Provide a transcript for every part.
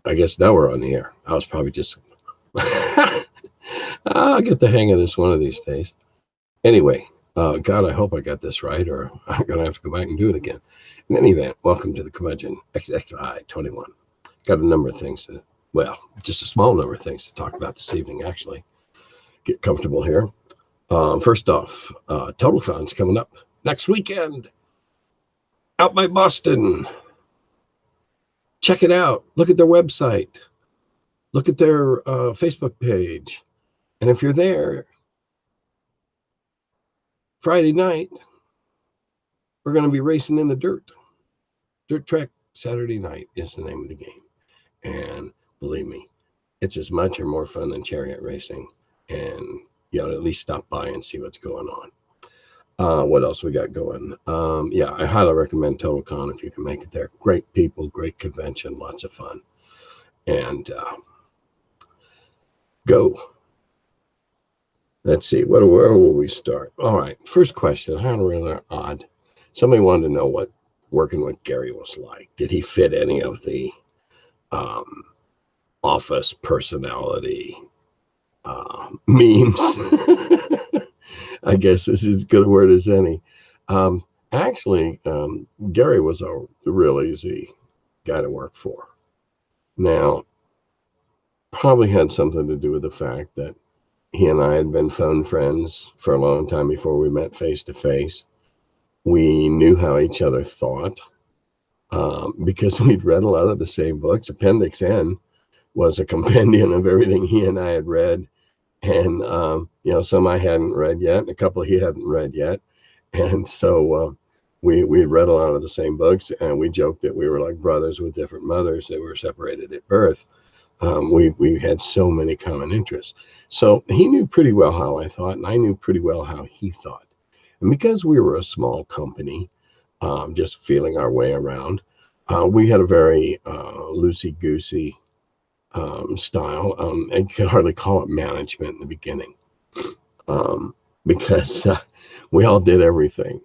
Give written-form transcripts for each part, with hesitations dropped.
I guess now we're on the air. I was probably just... I'll get the hang of this one of these days. Anyway, God, I hope I got this right, or I'm going to have to go back and do it again. In any event, welcome to the Curmudgeon XXI 21. Got a number of things to, well, just a small number of things to talk about this evening, actually. Get comfortable here. First off, TotalCon's coming up next weekend out by Boston. Check it out. Look at their website. Look at their Facebook page. And if you're there Friday night, we're going to be racing in the dirt. Dirt Track Saturday night is the name of the game. And believe me, it's as much or more fun than chariot racing. And you ought to at least stop by and see what's going on. What else we got going? Yeah, I highly recommend TotalCon if you can make it there. Great people, great convention, lots of fun. And go. Let's see, where will we start? All right, first question, kind of really odd. Somebody wanted to know what working with Gary was like. Did he fit any of the office personality memes? I guess this is as good a word as any. Actually, Gary was a real easy guy to work for. Now, probably had something to do with the fact that he and I had been phone friends for a long time before we met face to face. We knew how each other thought because we'd read a lot of the same books. Appendix N was a compendium of everything he and I had read. And, you know, some I hadn't read yet, and a couple he hadn't read yet. And so we read a lot of the same books, and we joked that we were like brothers with different mothers that were separated at birth. We had so many common interests. So he knew pretty well how I thought, and I knew pretty well how he thought. And because we were a small company, just feeling our way around, we had a very loosey-goosey style. I could hardly call it management in the beginning because we all did everything.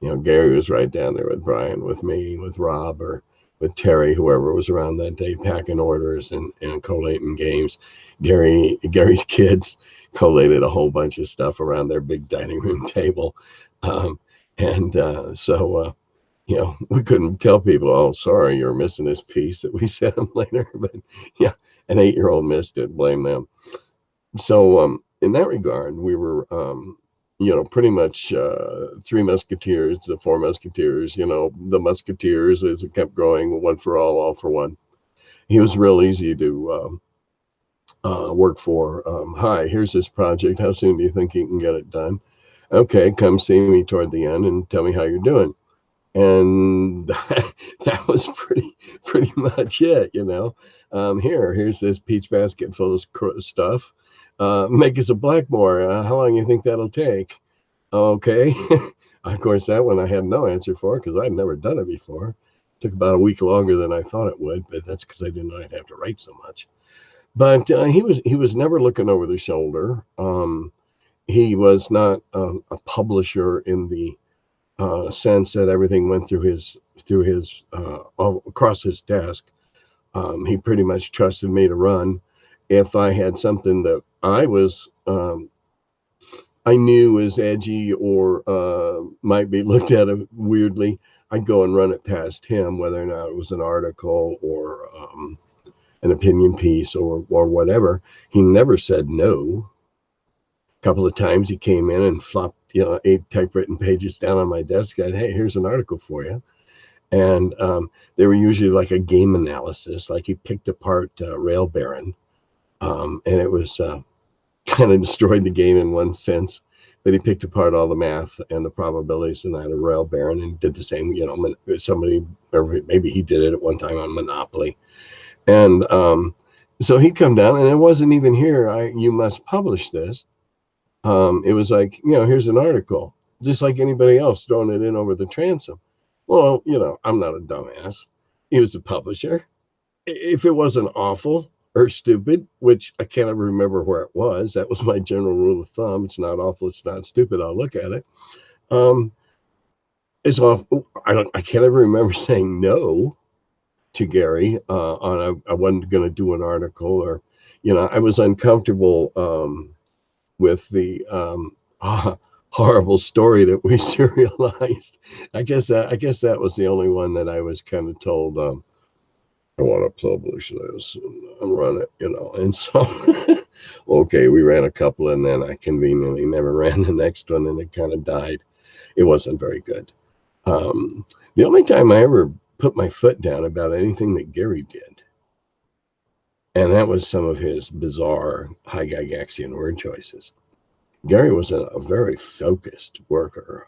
You know, Gary was right down there with Brian, with me, with Rob, or with Terry, whoever was around that day, packing orders and collating games. Gary's kids collated a whole bunch of stuff around their big dining room table. So, you know, we couldn't tell people, oh, sorry, you're missing this piece that we sent them later. But yeah, an 8-year-old missed it, blame them. So in that regard, we were, you know, pretty much Three Musketeers, the Four Musketeers, you know, the Musketeers as it kept growing, one for all for one. He was real easy to work for. Hi, here's this project. How soon do you think you can get it done? Okay, come see me toward the end and tell me how you're doing. And that was pretty much it, you know. Here's this peach basket full of stuff. Make us a Blackmore. How long do you think that'll take? Okay. Of course, that one I had no answer for because I'd never done it before. It took about a week longer than I thought it would, but that's because I didn't know I'd have to write so much. But he was never looking over the shoulder. He was not a publisher in the sense that everything went through his across his desk. He pretty much trusted me to run. If I had something that I knew was edgy or might be looked at weirdly, I'd go and run it past him, whether or not it was an article or an opinion piece or whatever. He never said no. A couple of times he came in and flopped, you know, 8 typewritten pages down on my desk. And hey, here's an article for you. And they were usually like a game analysis, like he picked apart Rail Baron. And it was kind of destroyed the game in one sense, but he picked apart all the math and the probabilities in that of Rail Baron and did the same, you know, somebody, or maybe he did it at one time on Monopoly. And so he'd come down, and it wasn't even here, you must publish this. It was like, you know, here's an article, just like anybody else throwing it in over the transom. Well, you know, I'm not a dumbass. He was the publisher. If it wasn't awful or stupid, which I can't ever remember where it was, that was my general rule of thumb. It's not awful, it's not stupid, I'll look at it. It's awful. I can't ever remember saying no. to Gary on I wasn't going to do an article, or, I was uncomfortable with the horrible story that we serialized. I guess that was the only one that I was kind of told, I want to publish this and run it, And so, okay, we ran a couple, and then I conveniently never ran the next one, and it kind of died. It wasn't very good. The only time I ever put my foot down about anything that Gary did, and that was some of his bizarre high Gygaxian word choices. Gary was a very focused worker.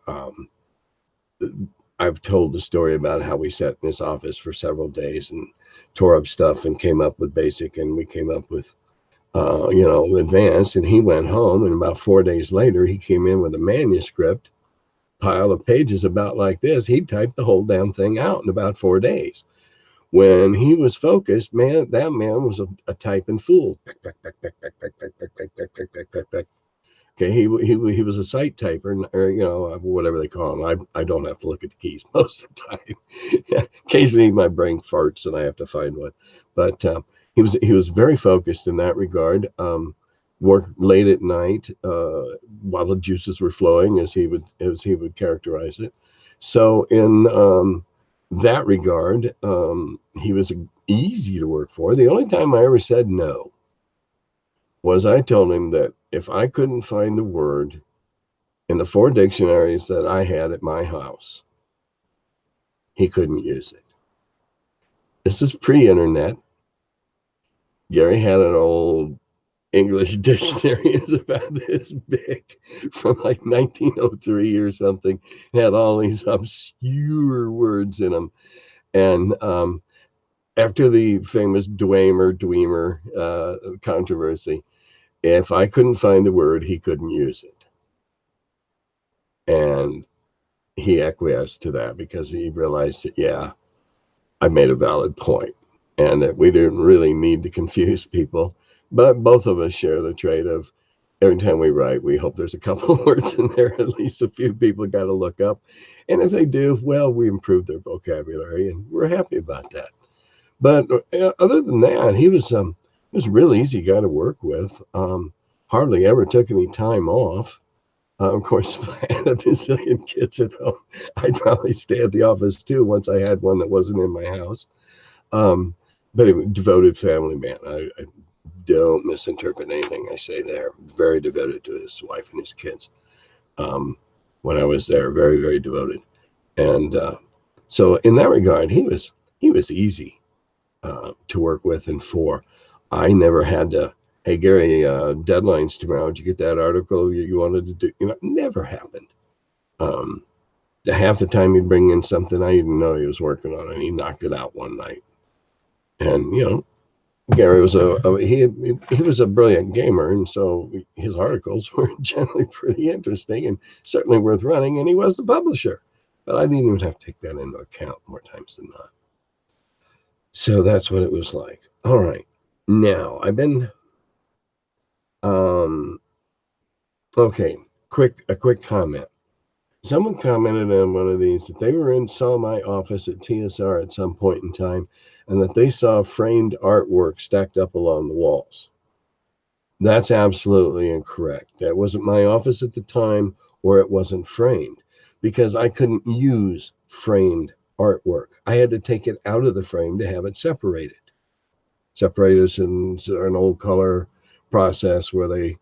I've told the story about how we sat in his office for several days and tore up stuff and came up with basic, and we came up with, advanced, and he went home, and about 4 days later, he came in with a manuscript pile of pages about like this. He typed the whole damn thing out in about 4 days. When he was focused, man, that man was a typing fool. Okay, he was a sight typer, or whatever they call him. I don't have to look at the keys most of the time. Occasionally, my brain farts and I have to find one. But he was very focused in that regard. Worked late at night while the juices were flowing, as he would characterize it. So in that regard, he was easy to work for. The only time I ever said no was I told him that if I couldn't find the word in the 4 dictionaries that I had at my house, he couldn't use it. This is pre-internet. Gary had an old English dictionary. It's about this big, from like 1903 or something. It had all these obscure words in them. And after the famous Dwemer controversy, if I couldn't find the word, he couldn't use it. And he acquiesced to that because he realized that, yeah, I made a valid point, and that we didn't really need to confuse people. But both of us share the trait of every time we write, we hope there's a couple of words in there, at least a few people got to look up. And if they do, well, we improve their vocabulary, and we're happy about that. But other than that, he was a real easy guy to work with. Hardly ever took any time off. Of course, if I had a bazillion kids at home, I'd probably stay at the office too once I had one that wasn't in my house. But a devoted family man. I don't misinterpret anything I say there. Very devoted to his wife and his kids. When I was there, very, very devoted. And so in that regard, he was easy to work with and for. I never had to, hey, Gary, deadline's tomorrow. Did you get that article you wanted to do? Never happened. Half the time he'd bring in something I didn't know he was working on, and he knocked it out one night. And, Gary was he was a brilliant gamer, and so his articles were generally pretty interesting and certainly worth running, and he was the publisher. But I didn't even have to take that into account more times than not. So that's what it was like. All right. Now, I've been okay, a quick comment. Someone commented on one of these that they saw my office at TSR at some point in time, and that they saw framed artwork stacked up along the walls. That's absolutely incorrect. That wasn't my office at the time, or it wasn't framed, because I couldn't use framed artwork. I had to take it out of the frame to have it separated. Separators in an old color process where they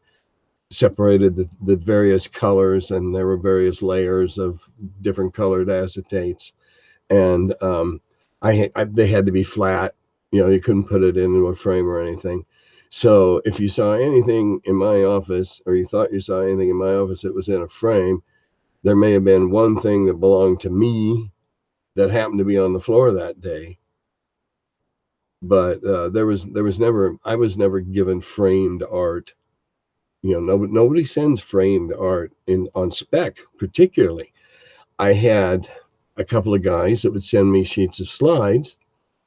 separated the various colors, and there were various layers of different colored acetates, and they had to be flat. You couldn't put it into a frame or anything. So if you saw anything in my office, or you thought you saw anything in my office that was in a frame, there may have been one thing that belonged to me that happened to be on the floor that day. But I was never given framed art. Nobody sends framed art on spec, particularly. I had a couple of guys that would send me sheets of slides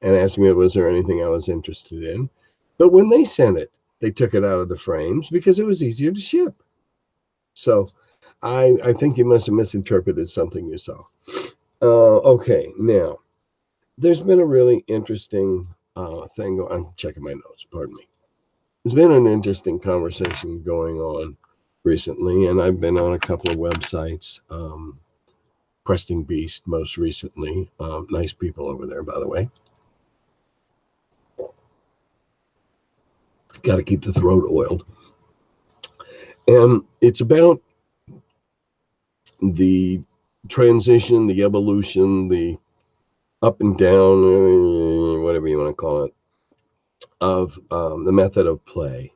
and ask me, was there anything I was interested in? But when they sent it, they took it out of the frames because it was easier to ship. So I think you must have misinterpreted something you saw. Okay, now, there's been a really interesting thing. I'm checking my notes, pardon me. There's been an interesting conversation going on recently, and I've been on a couple of websites, Questing Beast most recently. Nice people over there, by the way. Got to keep the throat oiled. And it's about the transition, the evolution, the up and down, whatever you want to call it, of the method of play.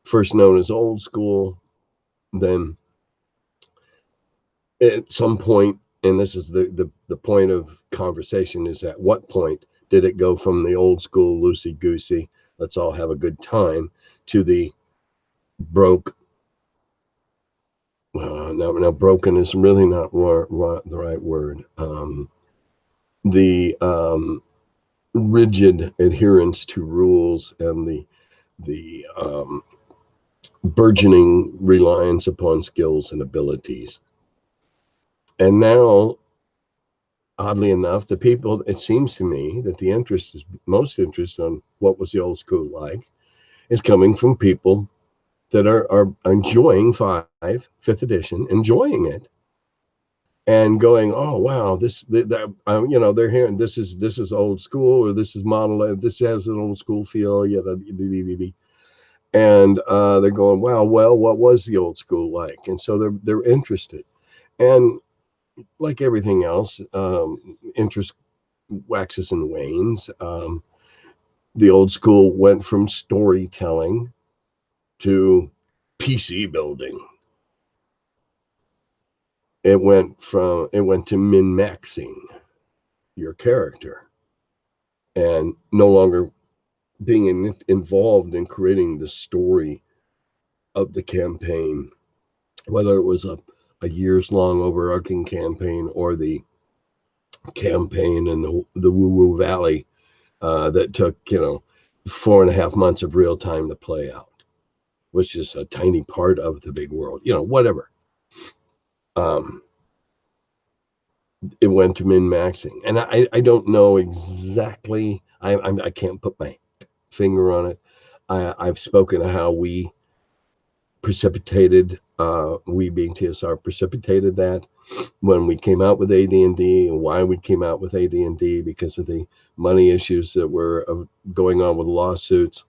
First known as old school, then at some point, and this is the point of conversation, is at what point did it go from the old school loosey-goosey, let's all have a good time, to the broke. Now broken is really not the right word. The rigid adherence to rules and the burgeoning reliance upon skills and abilities. And now, oddly enough, the people, it seems to me that the most interest on what was the old school like is coming from people that are enjoying fifth edition, enjoying it, and going, oh wow, they're hearing this is old school, or this is model, this has an old school feel, and they're going, wow, well, what was the old school like? And so they're interested, and like everything else, interest waxes and wanes. The old school went from storytelling to PC building. It went to min-maxing your character and no longer being involved in creating the story of the campaign, whether it was a years-long overarching campaign or the campaign in the Woo-Woo Valley that took 4.5 months of real time to play out, which is a tiny part of the big world, whatever. It went to min-maxing, and I don't know exactly. I can't put my finger on it. I've spoken of how we precipitated, we being TSR, precipitated that when we came out with AD&D, and why we came out with AD&D, because of the money issues that were going on with lawsuits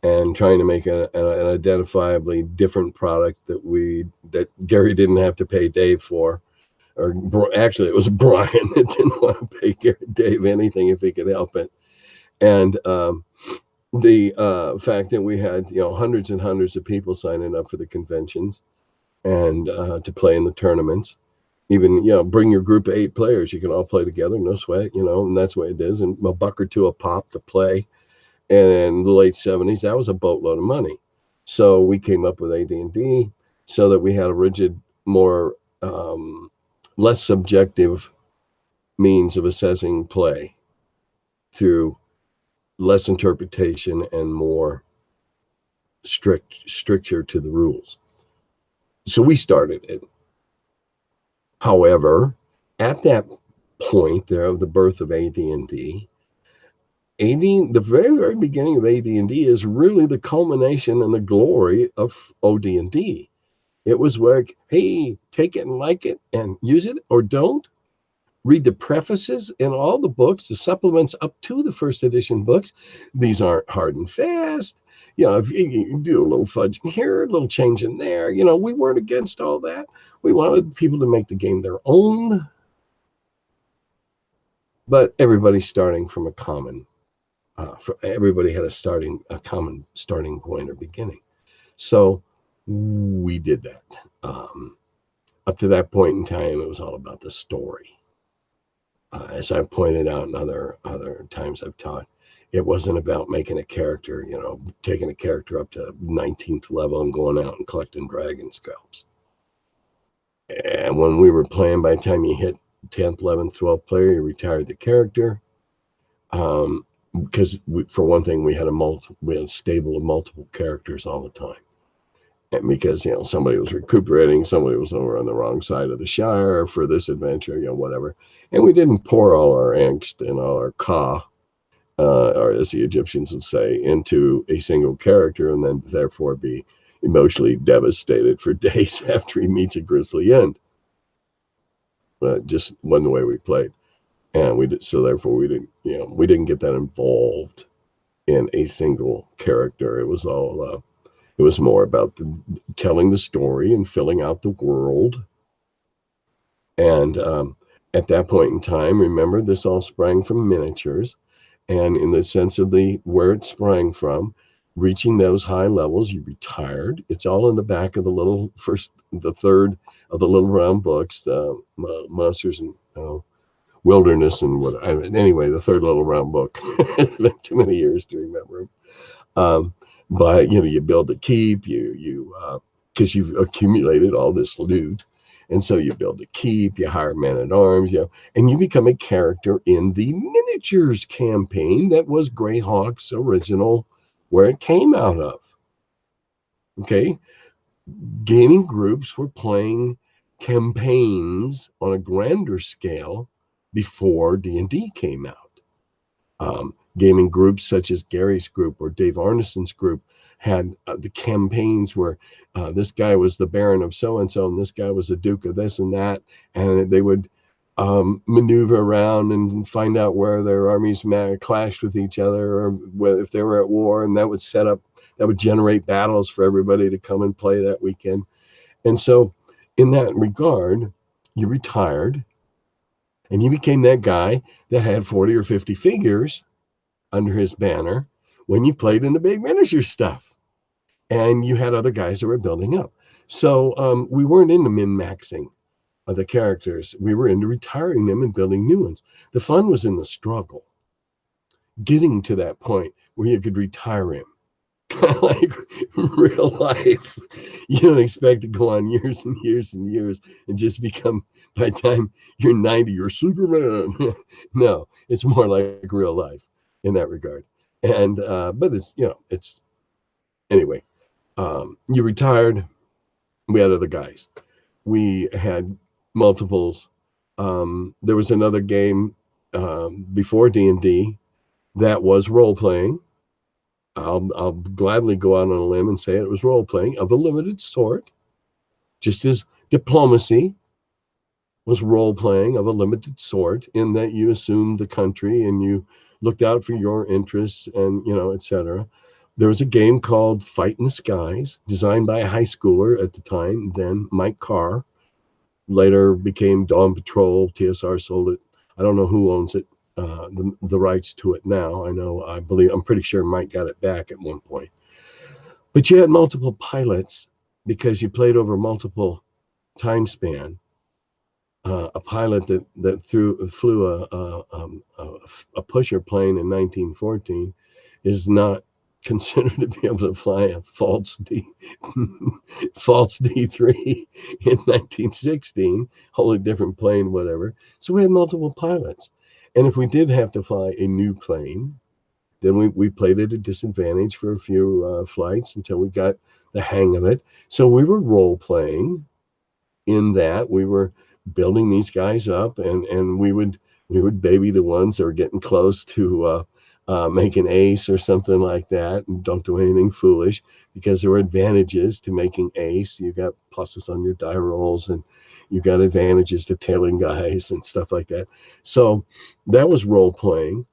and trying to make an identifiably different product that Gary didn't have to pay Dave for. Or actually, it was Brian that didn't want to pay Dave anything if he could help it. And the fact that we had hundreds and hundreds of people signing up for the conventions and to play in the tournaments. Even bring your group of 8 players, you can all play together, no sweat, and that's the way it is. And $1 or $2 a pop to play. And in the late 70s, that was a boatload of money. So we came up with AD&D so that we had a rigid, more less subjective means of assessing play through less interpretation and more stricture to the rules. So we started it. However, at that point there of the birth of AD&D, the very, very beginning of AD&D is really the culmination and the glory of OD&D. It was like, hey, take it and like it and use it, or don't. Read the prefaces in all the books, the supplements up to the first edition books. These aren't hard and fast. If you do a little fudging here, a little changing there, we weren't against all that. We wanted people to make the game their own. But everybody's starting from a common, everybody had a common starting point or beginning. So we did that. Up to that point in time, it was all about the story. As I've pointed out in other times I've taught, it wasn't about making a character, taking a character up to 19th level and going out and collecting dragon scalps. And when we were playing, by the time you hit 10th, 11th, 12th player, you retired the character. Because for one thing, we had a stable of multiple characters all the time. And because, somebody was recuperating, somebody was over on the wrong side of the Shire for this adventure, whatever. And we didn't pour all our angst and all our or as the Egyptians would say, into a single character and then therefore be emotionally devastated for days after he meets a grisly end. But just wasn't the way we played. And therefore we didn't get that involved in a single character. It was all, it was more about telling the story and filling out the world. And at that point in time, remember, this all sprang from miniatures. And in the sense of where it sprang from, reaching those high levels, you retired. It's all in the back of the third of the little round books, Monsters and Wilderness and what. Anyway, the third little round book. It's been too many years to remember. But you build a keep, because you've accumulated all this loot. And so you build a keep, you hire men-at-arms, and you become a character in the miniatures campaign that was Greyhawk's original, where it came out of. Okay? Gaming groups were playing campaigns on a grander scale before D&D came out. Gaming groups such as Gary's group or Dave Arneson's group had the campaigns where this guy was the Baron of so-and-so and this guy was the Duke of this and that, and they would maneuver around and find out where their armies clashed with each other or if they were at war, and that would generate battles for everybody to come and play that weekend. And so in that regard, you retired and you became that guy that had 40 or 50 figures under his banner when you played in the big miniature stuff, and you had other guys that were building up. So we weren't into min-maxing of the characters. We were into retiring them and building new ones. The fun was in the struggle, getting to that point where you could retire him. Kind of like real life. You don't expect to go on years and years and years and just become, by the time you're 90, you're Superman. No, it's more like real life in that regard. And but it's anyway. You retired. We had other guys. We had multiples. There was another game before D&D that was role playing. I'll gladly go out on a limb and say it was role playing of a limited sort, just as diplomacy was role playing of a limited sort, in that you assumed the country and you looked out for your interests and etc. There was a game called Fight in the Skies, designed by a high schooler at the time, then Mike Carr. Later became Dawn Patrol. TSR sold it. I don't know who owns it, the rights to it now. I'm pretty sure Mike got it back at one point. But you had multiple pilots because you played over multiple time span. A pilot that flew a pusher plane in 1914 is not considered to be able to fly a false D3 in 1916, wholly different plane, whatever. So we had multiple pilots. And if we did have to fly a new plane, then we played at a disadvantage for a few flights until we got the hang of it. So we were role playing in that we were building these guys up, and we would baby the ones that were getting close to make an ace or something like that, and don't do anything foolish, because there were advantages to making ace. You got pluses on your die rolls, and you got advantages to tailing guys and stuff like that. So that was role playing.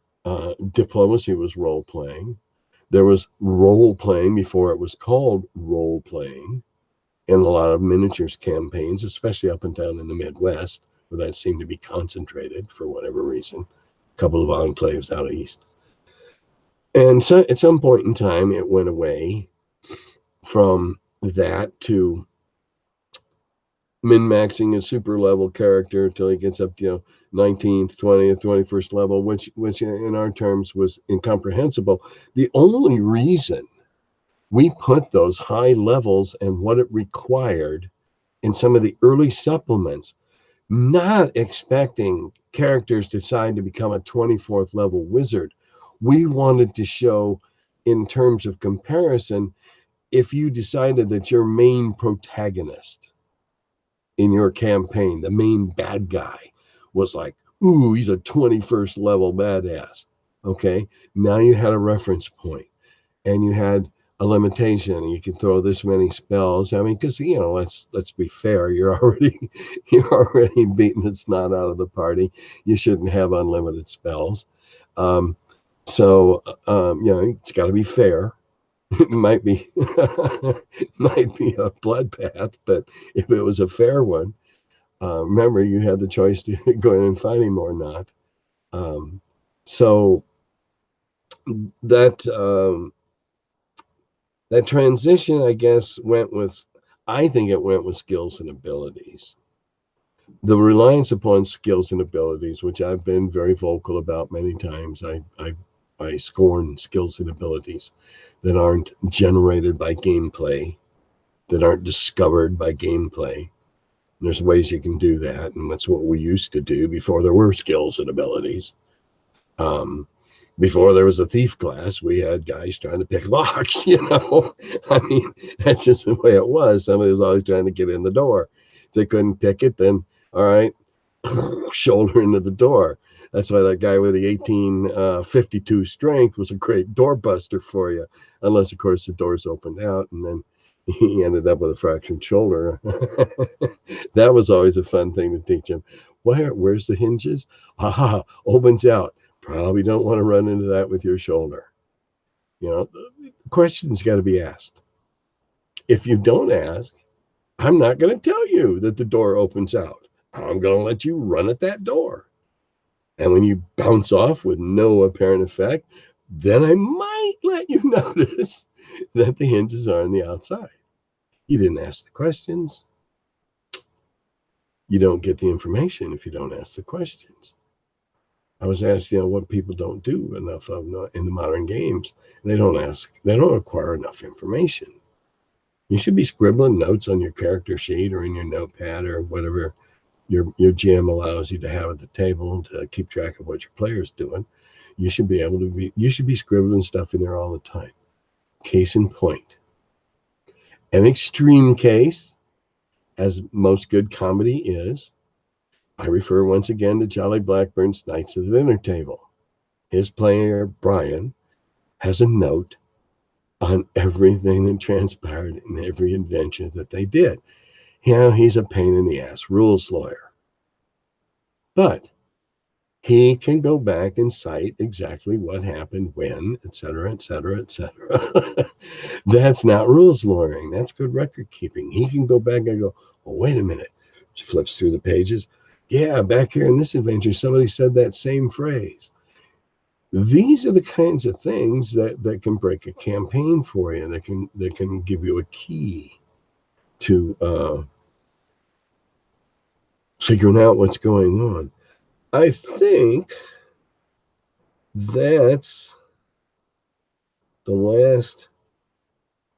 Diplomacy was role playing. There was role playing before it was called role playing in a lot of miniatures campaigns, especially up and down in the Midwest, where that seemed to be concentrated for whatever reason. A couple of enclaves out east. And so at some point in time, it went away from that to min-maxing a super level character until he gets up to 19th, 20th, 21st level, which in our terms was incomprehensible. The only reason we put those high levels and what it required in some of the early supplements, not expecting characters to decide to become a 24th level wizard. We wanted to show, in terms of comparison, if you decided that your main protagonist in your campaign, the main bad guy, was like, ooh, he's a 21st level badass. Okay, now you had a reference point, and you had a limitation. You can throw this many spells. I mean, because let's be fair. You're already beating the snot out of the party. You shouldn't have unlimited spells. So it's got to be fair. It might be might be a bloodbath, but if it was a fair one, remember you had the choice to go in and fight him or not. So that that transition, I guess, I think it went with skills and abilities. The reliance upon skills and abilities, which I've been very vocal about many times. I scorn skills and abilities that aren't generated by gameplay, that aren't discovered by gameplay. And there's ways you can do that, and that's what we used to do before there were skills and abilities. Before there was a thief class, we had guys trying to pick locks, I mean, that's just the way it was. Somebody was always trying to get in the door. If they couldn't pick it, then all right, shoulder into the door. That's why that guy with the 1852 strength was a great doorbuster for you, unless, of course, the doors opened out, and then he ended up with a fractured shoulder. That was always a fun thing to teach him. Where's the hinges? Aha, opens out. Probably don't want to run into that with your shoulder. The question's got to be asked. If you don't ask, I'm not going to tell you that the door opens out. I'm going to let you run at that door. And when you bounce off with no apparent effect, then I might let you notice that the hinges are on the outside. You didn't ask the questions. You don't get the information if you don't ask the questions. I was asked, what people don't do enough of in the modern games. They don't acquire enough information. You should be scribbling notes on your character sheet or in your notepad or whatever your GM allows you to have at the table to keep track of what your player's doing. You should be scribbling stuff in there all the time. Case in point. An extreme case, as most good comedy is, I refer once again to Jolly Blackburn's Knights of the Dinner Table. His player, Brian, has a note on everything that transpired in every adventure that they did. He's a pain in the ass rules lawyer. But he can go back and cite exactly what happened when, et cetera, et cetera, et cetera. That's not rules lawyering. That's good record keeping. He can go back and go, oh, wait a minute. She flips through the pages. Yeah, back here in this adventure, somebody said that same phrase. These are the kinds of things that can break a campaign for you, that can give you a key to figuring out what's going on. I think that's the last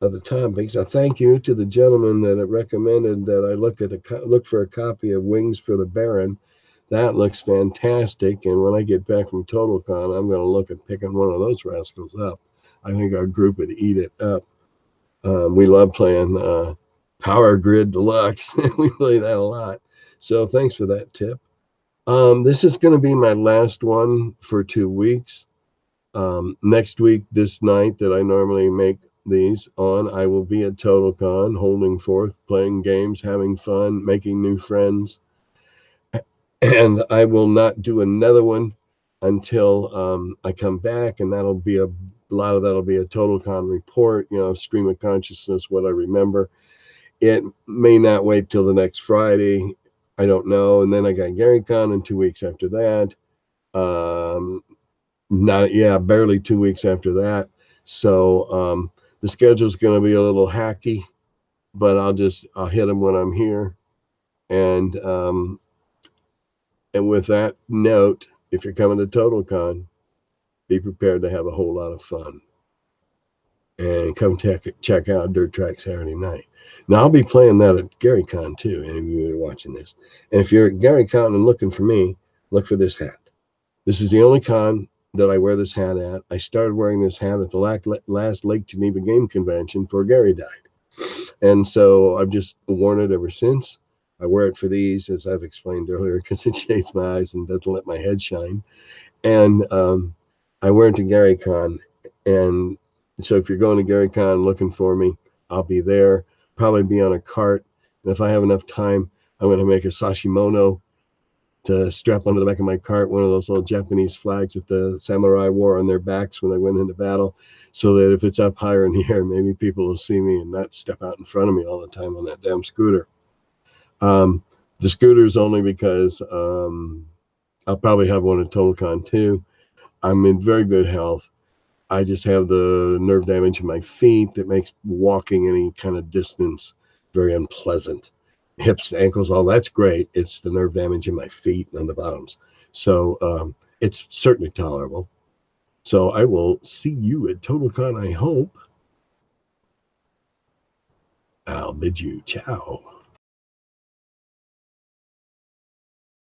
of the topics. I thank you to the gentleman that recommended that I look for a copy of Wings for the Baron. That looks fantastic, and when I get back from TotalCon, I'm going to look at picking one of those rascals up. I think our group would eat it up. We love playing Power Grid Deluxe. We play that a lot. So thanks for that tip. This is going to be my last one for 2 weeks. Next week, this night that I normally make these on, I will be at TotalCon, holding forth, playing games, having fun, making new friends. And I will not do another one until I come back, and that'll be a lot of that'll be a TotalCon report, stream of consciousness, what I remember. It may not wait till the next Friday. I don't know. And then I got GaryCon in 2 weeks after that. Barely 2 weeks after that. So the schedule's going to be a little hacky, but I'll hit them when I'm here. And with that note, if you're coming to TotalCon, be prepared to have a whole lot of fun. And come check out Dirt Track Saturday night. Now, I'll be playing that at GaryCon, too, any of you are watching this. And if you're at GaryCon and looking for me, look for this hat. This is the only con that I wear this hat at. I started wearing this hat at the last Lake Geneva Game Convention before Gary died. And so I've just worn it ever since. I wear it for these, as I've explained earlier, because it shades my eyes and doesn't let my head shine. And I wear it to GaryCon. And so if you're going to GaryCon looking for me, I'll be there, probably be on a cart. And if I have enough time, I'm going to make a sashimono to strap onto the back of my cart, one of those little Japanese flags that the samurai wore on their backs when they went into battle, so that if it's up higher in the air, maybe people will see me and not step out in front of me all the time on that damn scooter. The scooter is only because I'll probably have one at TotalCon too. I'm in very good health. I just have the nerve damage in my feet that makes walking any kind of distance very unpleasant. Hips, ankles, all that's great. It's the nerve damage in my feet and on the bottoms. So it's certainly tolerable. So I will see you at TotalCon, I hope. I'll bid you ciao.